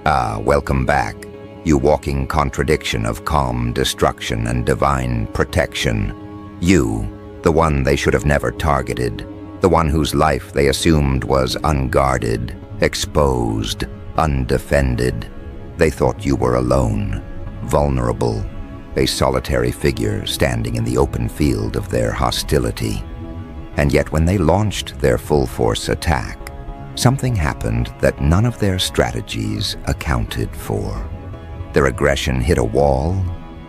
Ah, welcome back, you walking contradiction of calm destruction and divine protection. You, the one they should have never targeted, the one whose life they assumed was unguarded, exposed, undefended. They thought you were alone, vulnerable, a solitary figure standing in the open field of their hostility. And yet when they launched their full-force attack, something happened that none of their strategies accounted for. Their aggression hit a wall,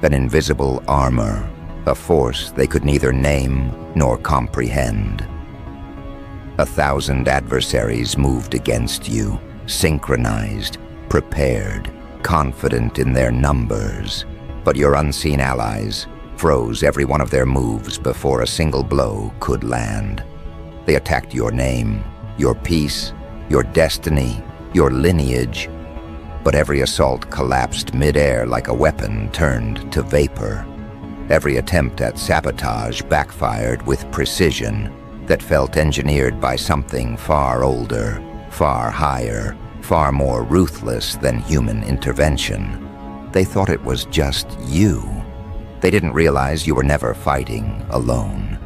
an invisible armor, a force they could neither name nor comprehend. 1,000 adversaries moved against you, synchronized, prepared, confident in their numbers. But your unseen allies froze every one of their moves before a single blow could land. They attacked your name, your peace, your destiny, your lineage. But every assault collapsed mid-air like a weapon turned to vapor. Every attempt at sabotage backfired with precision that felt engineered by something far older, far higher, far more ruthless than human intervention. They thought it was just you. They didn't realize you were never fighting alone.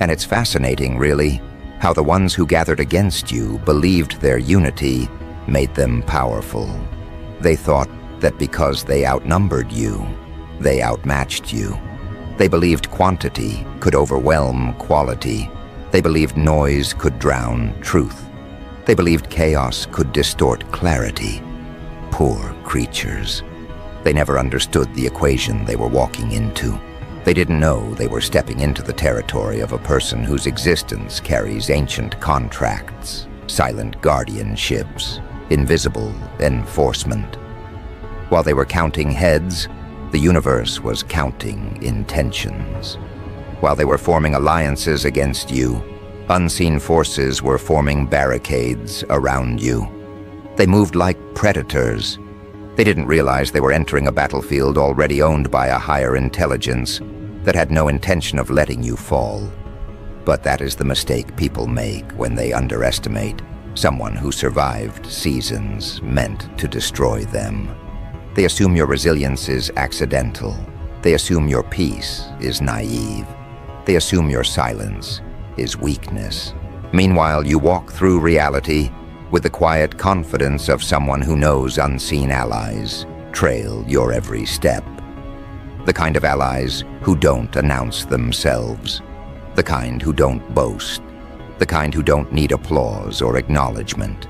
And it's fascinating, really, how the ones who gathered against you believed their unity made them powerful. They thought that because they outnumbered you, they outmatched you. They believed quantity could overwhelm quality. They believed noise could drown truth. They believed chaos could distort clarity. Poor creatures. They never understood the equation they were walking into. They didn't know they were stepping into the territory of a person whose existence carries ancient contracts, silent guardianships, invisible enforcement. While they were counting heads, the universe was counting intentions. While they were forming alliances against you, unseen forces were forming barricades around you. They moved like predators. They didn't realize they were entering a battlefield already owned by a higher intelligence that had no intention of letting you fall. But that is the mistake people make when they underestimate someone who survived seasons meant to destroy them. They assume your resilience is accidental. They assume your peace is naive. They assume your silence is weakness. Meanwhile, you walk through reality with the quiet confidence of someone who knows unseen allies trail your every step. The kind of allies who don't announce themselves. The kind who don't boast. The kind who don't need applause or acknowledgement.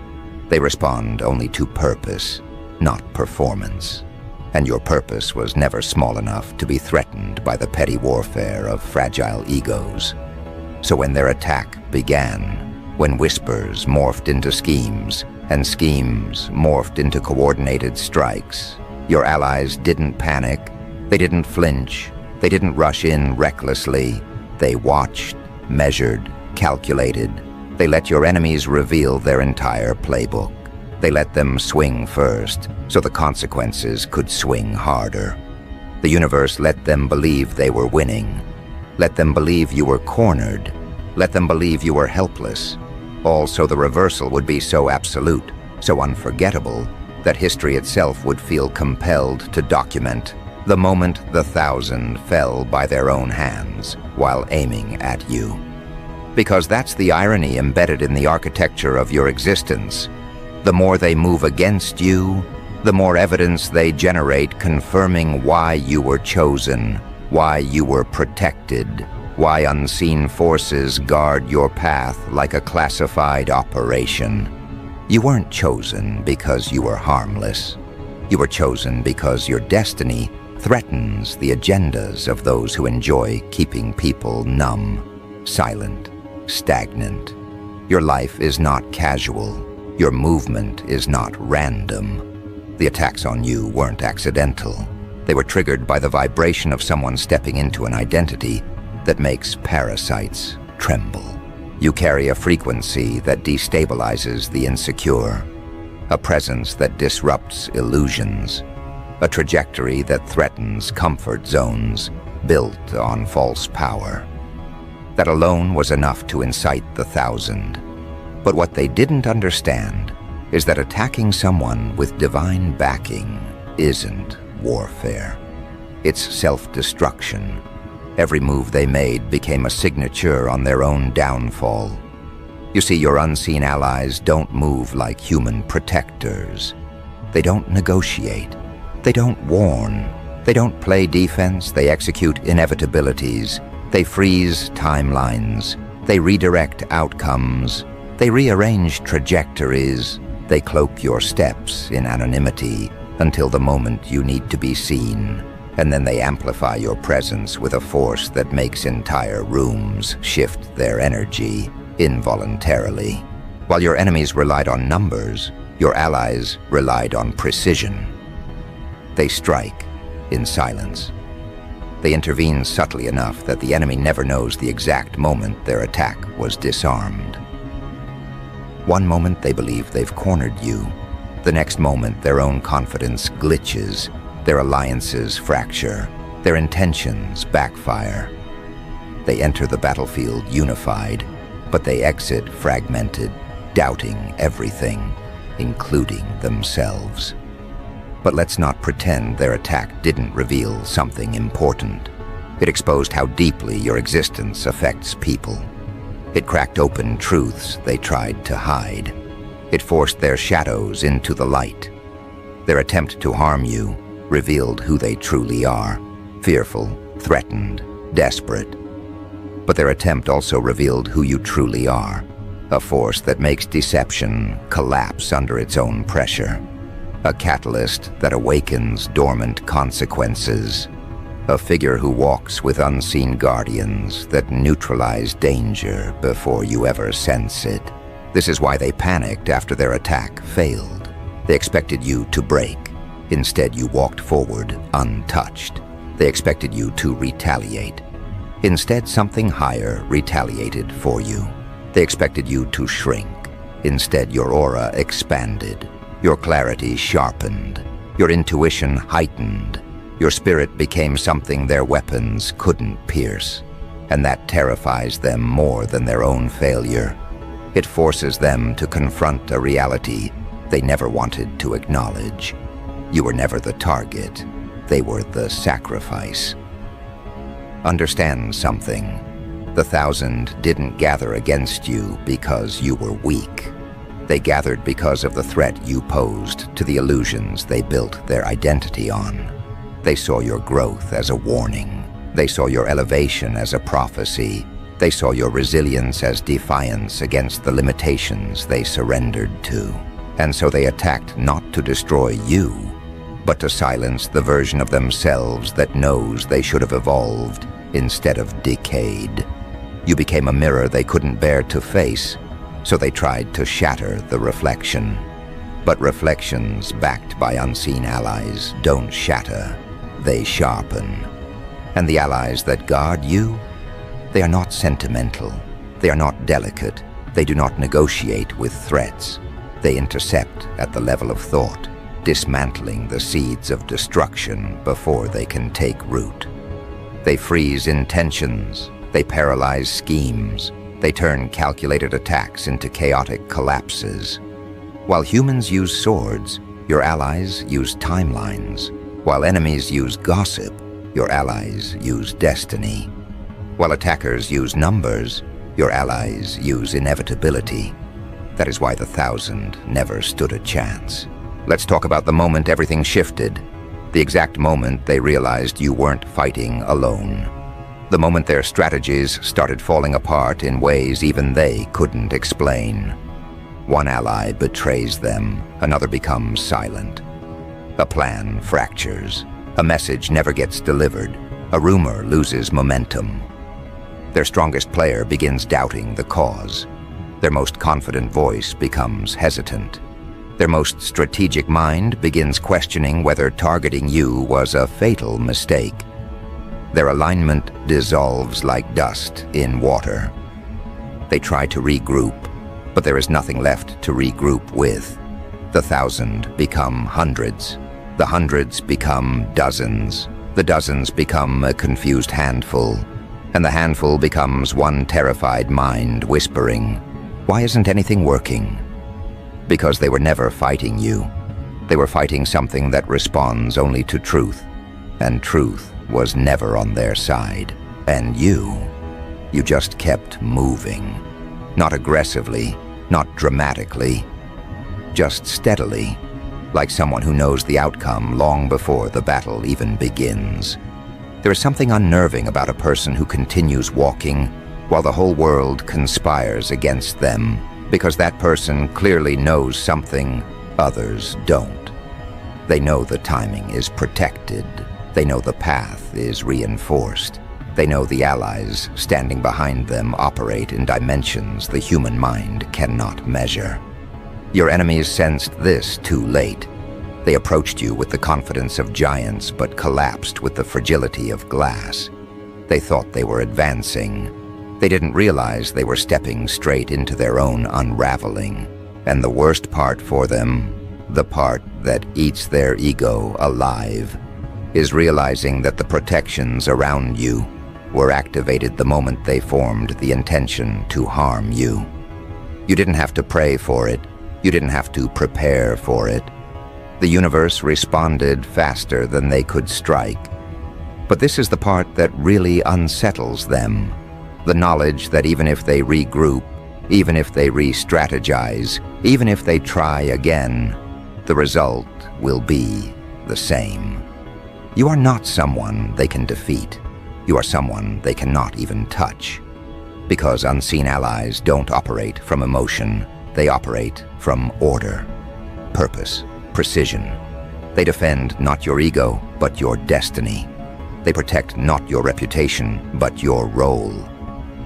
They respond only to purpose, not performance. And your purpose was never small enough to be threatened by the petty warfare of fragile egos. So when their attack began, when whispers morphed into schemes, and schemes morphed into coordinated strikes, your allies didn't panic, they didn't flinch, they didn't rush in recklessly. They watched, measured, calculated. They let your enemies reveal their entire playbook. They let them swing first, so the consequences could swing harder. The universe let them believe they were winning. Let them believe you were cornered. Let them believe you were helpless. Also, the reversal would be so absolute, so unforgettable, that history itself would feel compelled to document the moment the 1,000 fell by their own hands while aiming at you. Because that's the irony embedded in the architecture of your existence. The more they move against you, the more evidence they generate confirming why you were chosen, why you were protected, why unseen forces guard your path like a classified operation. You weren't chosen because you were harmless. You were chosen because your destiny threatens the agendas of those who enjoy keeping people numb, silent, stagnant. Your life is not casual. Your movement is not random. The attacks on you weren't accidental. They were triggered by the vibration of someone stepping into an identity that makes parasites tremble. You carry a frequency that destabilizes the insecure, a presence that disrupts illusions, a trajectory that threatens comfort zones built on false power. That alone was enough to incite the 1,000. But what they didn't understand is that attacking someone with divine backing isn't warfare. It's self-destruction. Every move they made became a signature on their own downfall. You see, your unseen allies don't move like human protectors. They don't negotiate. They don't warn. They don't play defense. They execute inevitabilities. They freeze timelines. They redirect outcomes. They rearrange trajectories. They cloak your steps in anonymity until the moment you need to be seen. And then they amplify your presence with a force that makes entire rooms shift their energy involuntarily. While your enemies relied on numbers, your allies relied on precision. They strike in silence. They intervene subtly enough that the enemy never knows the exact moment their attack was disarmed. One moment they believe they've cornered you. The next moment their own confidence glitches. Their alliances fracture, their intentions backfire. They enter the battlefield unified, but they exit fragmented, doubting everything, including themselves. But let's not pretend their attack didn't reveal something important. It exposed how deeply your existence affects people. It cracked open truths they tried to hide. It forced their shadows into the light. Their attempt to harm you revealed who they truly are, fearful, threatened, desperate. But their attempt also revealed who you truly are, a force that makes deception collapse under its own pressure, a catalyst that awakens dormant consequences, a figure who walks with unseen guardians that neutralize danger before you ever sense it. This is why they panicked after their attack failed. They expected you to break. Instead, you walked forward untouched. They expected you to retaliate. Instead, something higher retaliated for you. They expected you to shrink. Instead, your aura expanded. Your clarity sharpened. Your intuition heightened. Your spirit became something their weapons couldn't pierce. And that terrifies them more than their own failure. It forces them to confront a reality they never wanted to acknowledge. You were never the target. They were the sacrifice. Understand something. The 1,000 didn't gather against you because you were weak. They gathered because of the threat you posed to the illusions they built their identity on. They saw your growth as a warning. They saw your elevation as a prophecy. They saw your resilience as defiance against the limitations they surrendered to. And so they attacked not to destroy you, but to silence the version of themselves that knows they should have evolved instead of decayed. You became a mirror they couldn't bear to face, so they tried to shatter the reflection. But reflections backed by unseen allies don't shatter, they sharpen. And the allies that guard you, they are not sentimental, they are not delicate, they do not negotiate with threats. They intercept at the level of thought, dismantling the seeds of destruction before they can take root. They freeze intentions, they paralyze schemes, they turn calculated attacks into chaotic collapses. While humans use swords, your allies use timelines. While enemies use gossip, your allies use destiny. While attackers use numbers, your allies use inevitability. That is why the 1,000 never stood a chance. Let's talk about the moment everything shifted. The exact moment they realized you weren't fighting alone. The moment their strategies started falling apart in ways even they couldn't explain. One ally betrays them, another becomes silent. A plan fractures. A message never gets delivered. A rumor loses momentum. Their strongest player begins doubting the cause. Their most confident voice becomes hesitant. Their most strategic mind begins questioning whether targeting you was a fatal mistake. Their alignment dissolves like dust in water. They try to regroup, but there is nothing left to regroup with. The 1,000 become hundreds. The hundreds become dozens. The dozens become a confused handful. And the handful becomes one terrified mind whispering, "Why isn't anything working?" Because they were never fighting you. They were fighting something that responds only to truth, and truth was never on their side. And you just kept moving. Not aggressively, not dramatically, just steadily, like someone who knows the outcome long before the battle even begins. There is something unnerving about a person who continues walking while the whole world conspires against them, because that person clearly knows something others don't. They know the timing is protected. They know the path is reinforced. They know the allies standing behind them operate in dimensions the human mind cannot measure. Your enemies sensed this too late. They approached you with the confidence of giants, but collapsed with the fragility of glass. They thought they were advancing. They didn't realize they were stepping straight into their own unraveling. And the worst part for them, the part that eats their ego alive, is realizing that the protections around you were activated the moment they formed the intention to harm you. You didn't have to pray for it. You didn't have to prepare for it. The universe responded faster than they could strike. But this is the part that really unsettles them. The knowledge that even if they regroup, even if they re-strategize, even if they try again, the result will be the same. You are not someone they can defeat. You are someone they cannot even touch. Because unseen allies don't operate from emotion, they operate from order, purpose, precision. They defend not your ego, but your destiny. They protect not your reputation, but your role.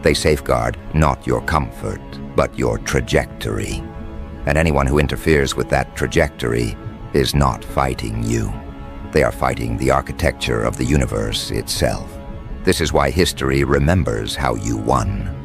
They safeguard not your comfort, but your trajectory. And anyone who interferes with that trajectory is not fighting you. They are fighting the architecture of the universe itself. This is why history remembers how you won.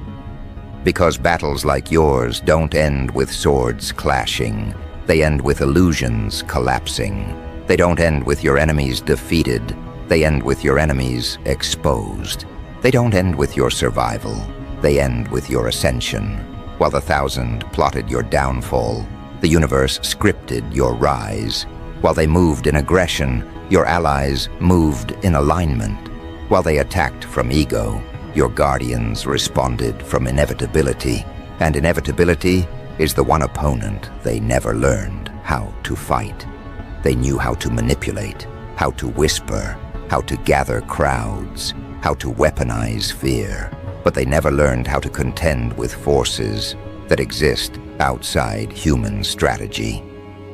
Because battles like yours don't end with swords clashing. They end with illusions collapsing. They don't end with your enemies defeated. They end with your enemies exposed. They don't end with your survival. They end with your ascension. While the 1,000 plotted your downfall, the universe scripted your rise. While they moved in aggression, your allies moved in alignment. While they attacked from ego, your guardians responded from inevitability. And inevitability is the one opponent they never learned how to fight. They knew how to manipulate, how to whisper, how to gather crowds, how to weaponize fear. But they never learned how to contend with forces that exist outside human strategy.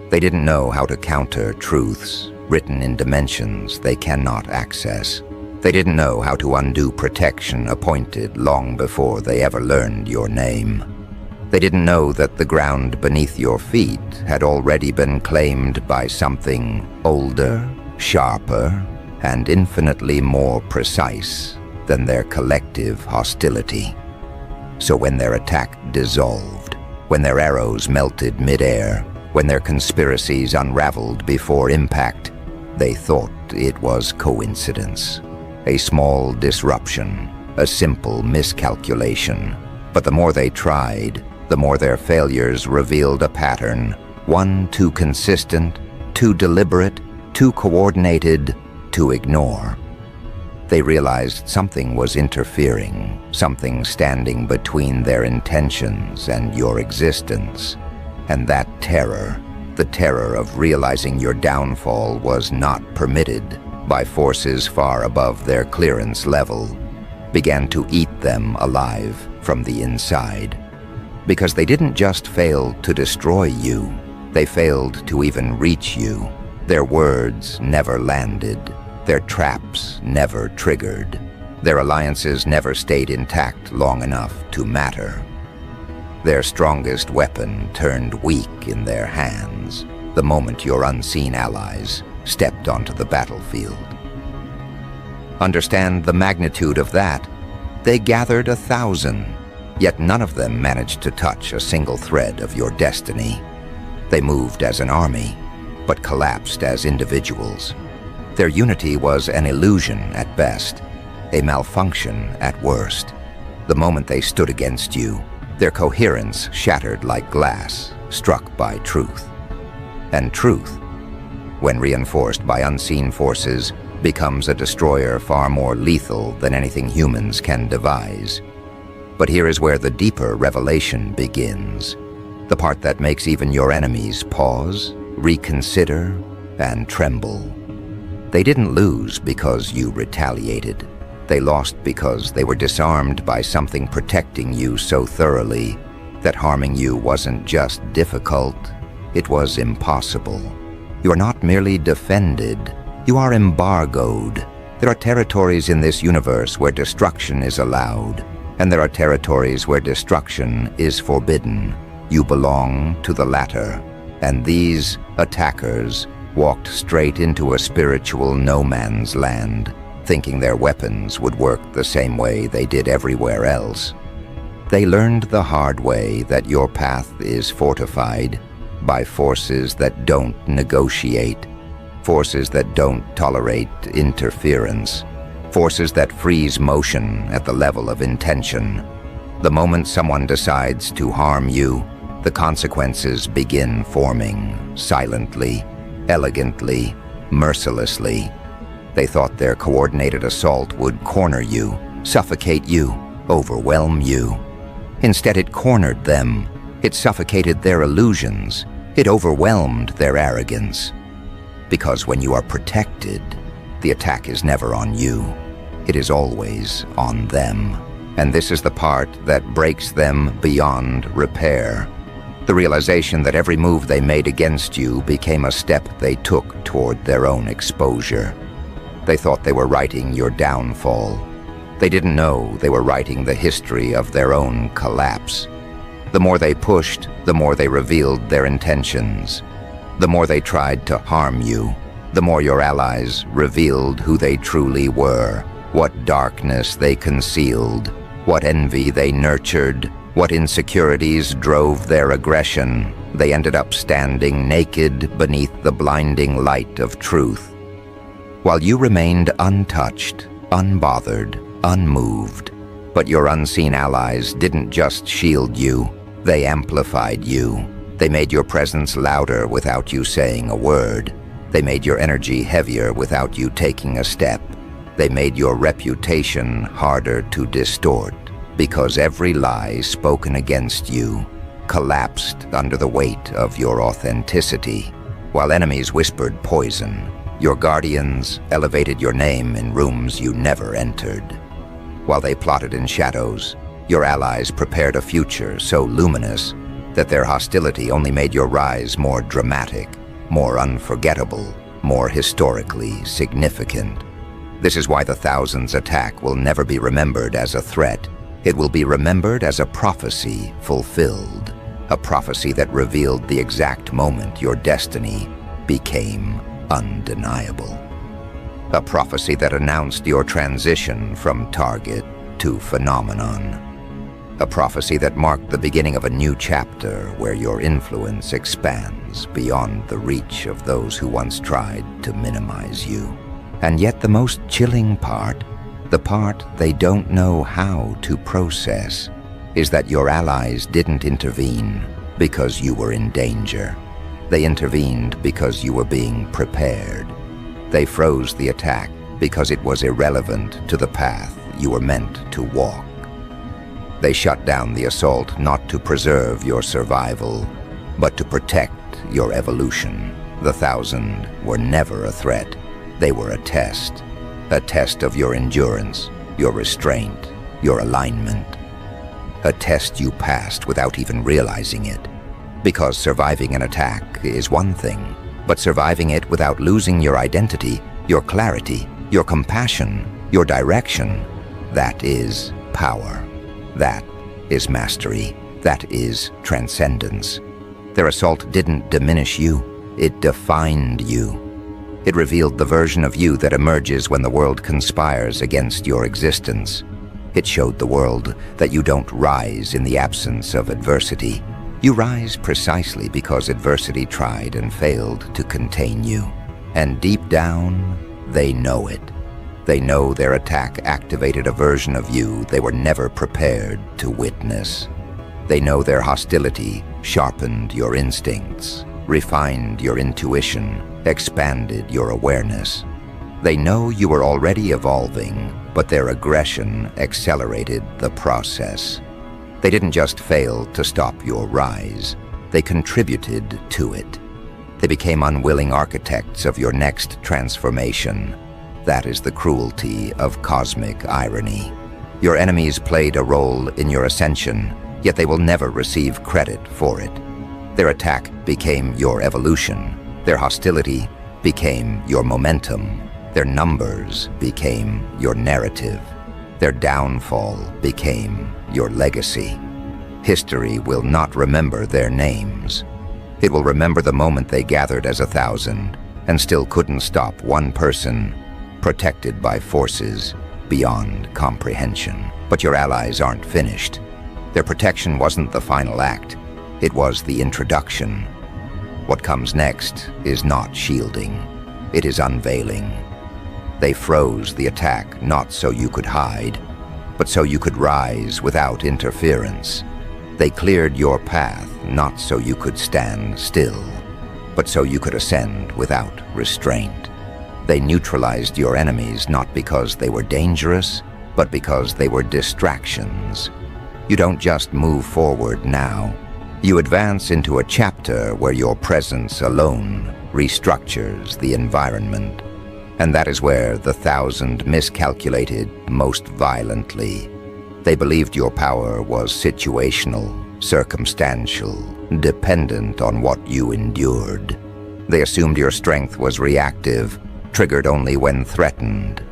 They didn't know how to counter truths written in dimensions they cannot access. They didn't know how to undo protection appointed long before they ever learned your name. They didn't know that the ground beneath your feet had already been claimed by something older, sharper, and infinitely more precise than their collective hostility. So when their attack dissolved, when their arrows melted mid-air, when their conspiracies unraveled before impact, they thought it was coincidence. A small disruption, a simple miscalculation. But the more they tried, the more their failures revealed a pattern, one too consistent, too deliberate, too coordinated to ignore. They realized something was interfering, something standing between their intentions and your existence. And that terror, the terror of realizing your downfall was not permitted by forces far above their clearance level, began to eat them alive from the inside. Because they didn't just fail to destroy you, they failed to even reach you. Their words never landed. Their traps never triggered. Their alliances never stayed intact long enough to matter. Their strongest weapon turned weak in their hands the moment your unseen allies stepped onto the battlefield. Understand the magnitude of that. They gathered 1,000, yet none of them managed to touch a single thread of your destiny. They moved as an army, but collapsed as individuals. Their unity was an illusion at best, a malfunction at worst. The moment they stood against you, their coherence shattered like glass, struck by truth. And truth, when reinforced by unseen forces, becomes a destroyer far more lethal than anything humans can devise. But here is where the deeper revelation begins, the part that makes even your enemies pause, reconsider, and tremble. They didn't lose because you retaliated. They lost because they were disarmed by something protecting you so thoroughly that harming you wasn't just difficult, it was impossible. You are not merely defended, you are embargoed. There are territories in this universe where destruction is allowed, and there are territories where destruction is forbidden. You belong to the latter, and these attackers walked straight into a spiritual no man's land, thinking their weapons would work the same way they did everywhere else. They learned the hard way that your path is fortified by forces that don't negotiate, forces that don't tolerate interference, forces that freeze motion at the level of intention. The moment someone decides to harm you, the consequences begin forming, silently, elegantly, mercilessly. They thought their coordinated assault would corner you, suffocate you, overwhelm you. Instead, it cornered them. It suffocated their illusions. It overwhelmed their arrogance. Because when you are protected, the attack is never on you. It is always on them. And this is the part that breaks them beyond repair. The realization that every move they made against you became a step they took toward their own exposure. They thought they were writing your downfall. They didn't know they were writing the history of their own collapse. The more they pushed, the more they revealed their intentions. The more they tried to harm you, the more your allies revealed who they truly were, what darkness they concealed, what envy they nurtured, what insecurities drove their aggression. They ended up standing naked beneath the blinding light of truth. While you remained untouched, unbothered, unmoved, but your unseen allies didn't just shield you, they amplified you. They made your presence louder without you saying a word. They made your energy heavier without you taking a step. They made your reputation harder to distort, because every lie spoken against you collapsed under the weight of your authenticity. While enemies whispered poison, your guardians elevated your name in rooms you never entered. While they plotted in shadows, your allies prepared a future so luminous that their hostility only made your rise more dramatic, more unforgettable, more historically significant. This is why the Thousands attack will never be remembered as a threat. It will be remembered as a prophecy fulfilled, a prophecy that revealed the exact moment your destiny became undeniable. A prophecy that announced your transition from target to phenomenon. A prophecy that marked the beginning of a new chapter where your influence expands beyond the reach of those who once tried to minimize you. And yet the most chilling part, the part they don't know how to process, is that your allies didn't intervene because you were in danger. They intervened because you were being prepared. They froze the attack because it was irrelevant to the path you were meant to walk. They shut down the assault not to preserve your survival, but to protect your evolution. The Thousand were never a threat. They were a test of your endurance, your restraint, your alignment. A test you passed without even realizing it. Because surviving an attack is one thing, but surviving it without losing your identity, your clarity, your compassion, your direction, that is power. That is mastery. That is transcendence. Their assault didn't diminish you, it defined you. It revealed the version of you that emerges when the world conspires against your existence. It showed the world that you don't rise in the absence of adversity. You rise precisely because adversity tried and failed to contain you. And deep down, they know it. They know their attack activated a version of you they were never prepared to witness. They know their hostility sharpened your instincts, refined your intuition, expanded your awareness. They know you were already evolving, but their aggression accelerated the process. They didn't just fail to stop your rise, they contributed to it. They became unwilling architects of your next transformation. That is the cruelty of cosmic irony. Your enemies played a role in your ascension, yet they will never receive credit for it. Their attack became your evolution. Their hostility became your momentum. Their numbers became your narrative. Their downfall became your legacy. History will not remember their names. It will remember the moment they gathered as 1,000 and still couldn't stop one person, protected by forces beyond comprehension. But your allies aren't finished. Their protection wasn't the final act. It was the introduction. What comes next is not shielding. It is unveiling. They froze the attack not so you could hide, but so you could rise without interference. They cleared your path not so you could stand still, but so you could ascend without restraint. They neutralized your enemies not because they were dangerous, but because they were distractions. You don't just move forward now. You advance into a chapter where your presence alone restructures the environment. And that is where the 1,000 miscalculated most violently. They believed your power was situational, circumstantial, dependent on what you endured. They assumed your strength was reactive, triggered only when threatened.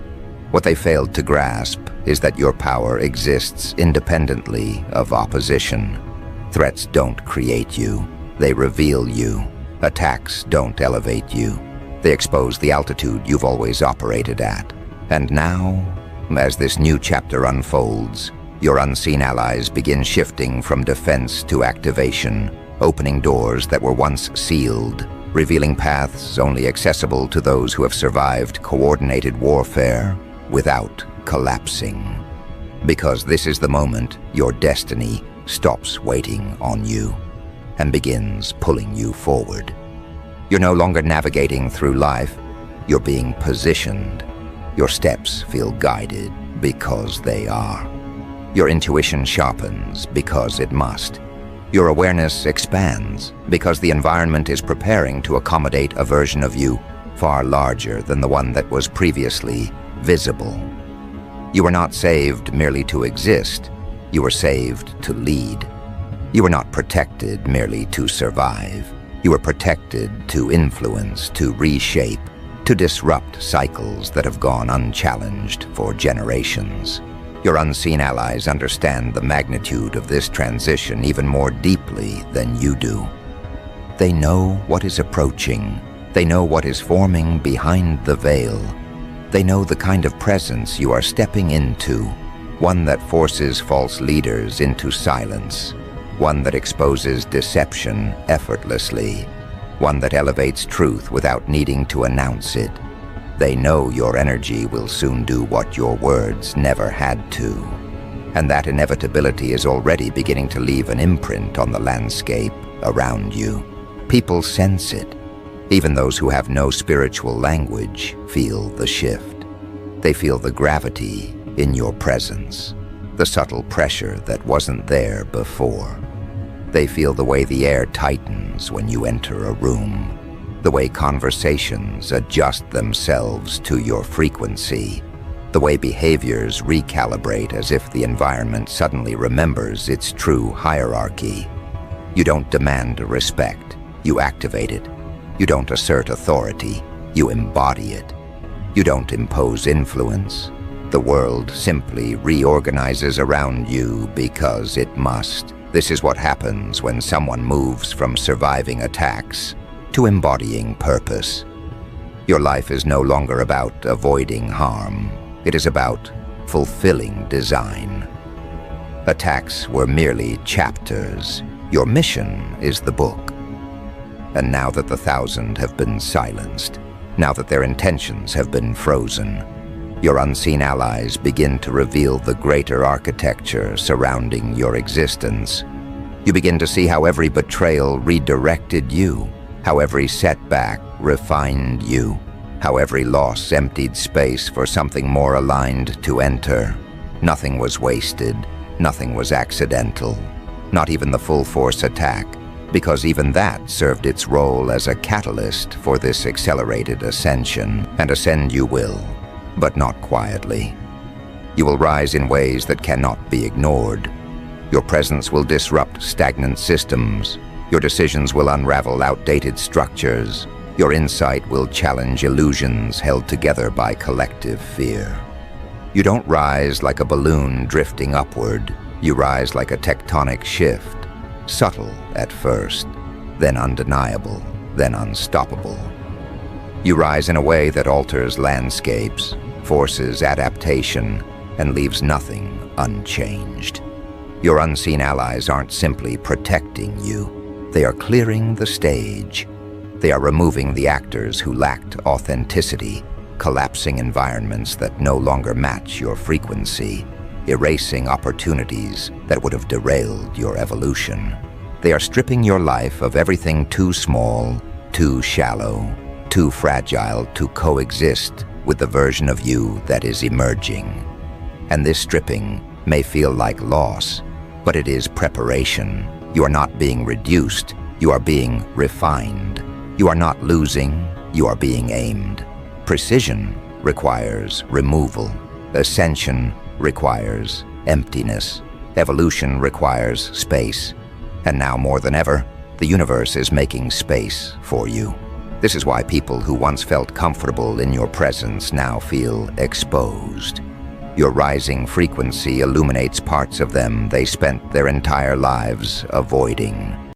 What they failed to grasp is that your power exists independently of opposition. Threats don't create you, they reveal you. Attacks don't elevate you. They expose the altitude you've always operated at. And now, as this new chapter unfolds, your unseen allies begin shifting from defense to activation, opening doors that were once sealed, revealing paths only accessible to those who have survived coordinated warfare without collapsing. Because this is the moment your destiny stops waiting on you and begins pulling you forward. You're no longer navigating through life, you're being positioned. Your steps feel guided because they are. Your intuition sharpens because it must. Your awareness expands because the environment is preparing to accommodate a version of you far larger than the one that was previously visible. You were not saved merely to exist, you were saved to lead. You were not protected merely to survive. You were protected to influence, to reshape, to disrupt cycles that have gone unchallenged for generations. Your unseen allies understand the magnitude of this transition even more deeply than you do. They know what is approaching. They know what is forming behind the veil. They know the kind of presence you are stepping into, one that forces false leaders into silence, one that exposes deception effortlessly, one that elevates truth without needing to announce it. They know your energy will soon do what your words never had to, and that inevitability is already beginning to leave an imprint on the landscape around you. People sense it. Even those who have no spiritual language feel the shift. They feel the gravity in your presence, the subtle pressure that wasn't there before. They feel the way the air tightens when you enter a room, the way conversations adjust themselves to your frequency, the way behaviors recalibrate as if the environment suddenly remembers its true hierarchy. You don't demand respect, you activate it. You don't assert authority, you embody it. You don't impose influence. The world simply reorganizes around you because it must. This is what happens when someone moves from surviving attacks to embodying purpose. Your life is no longer about avoiding harm. It is about fulfilling design. Attacks were merely chapters. Your mission is the book. And now that the 1,000 have been silenced, now that their intentions have been frozen, your unseen allies begin to reveal the greater architecture surrounding your existence. You begin to see how every betrayal redirected you, how every setback refined you, how every loss emptied space for something more aligned to enter. Nothing was wasted, nothing was accidental, not even the full-force attack, because even that served its role as a catalyst for this accelerated ascension, and ascend you will, but not quietly. You will rise in ways that cannot be ignored. Your presence will disrupt stagnant systems. Your decisions will unravel outdated structures. Your insight will challenge illusions held together by collective fear. You don't rise like a balloon drifting upward. You rise like a tectonic shift, subtle at first, then undeniable, then unstoppable. You rise in a way that alters landscapes, forces adaptation, and leaves nothing unchanged. Your unseen allies aren't simply protecting you. They are clearing the stage. They are removing the actors who lacked authenticity, collapsing environments that no longer match your frequency, erasing opportunities that would have derailed your evolution. They are stripping your life of everything too small, too shallow, too fragile to coexist with the version of you that is emerging. And this stripping may feel like loss, but it is preparation. You are not being reduced, you are being refined. You are not losing, you are being aimed. Precision requires removal. Ascension requires emptiness. Evolution requires space. And now more than ever, the universe is making space for you. This is why people who once felt comfortable in your presence now feel exposed. Your rising frequency illuminates parts of them they spent their entire lives avoiding.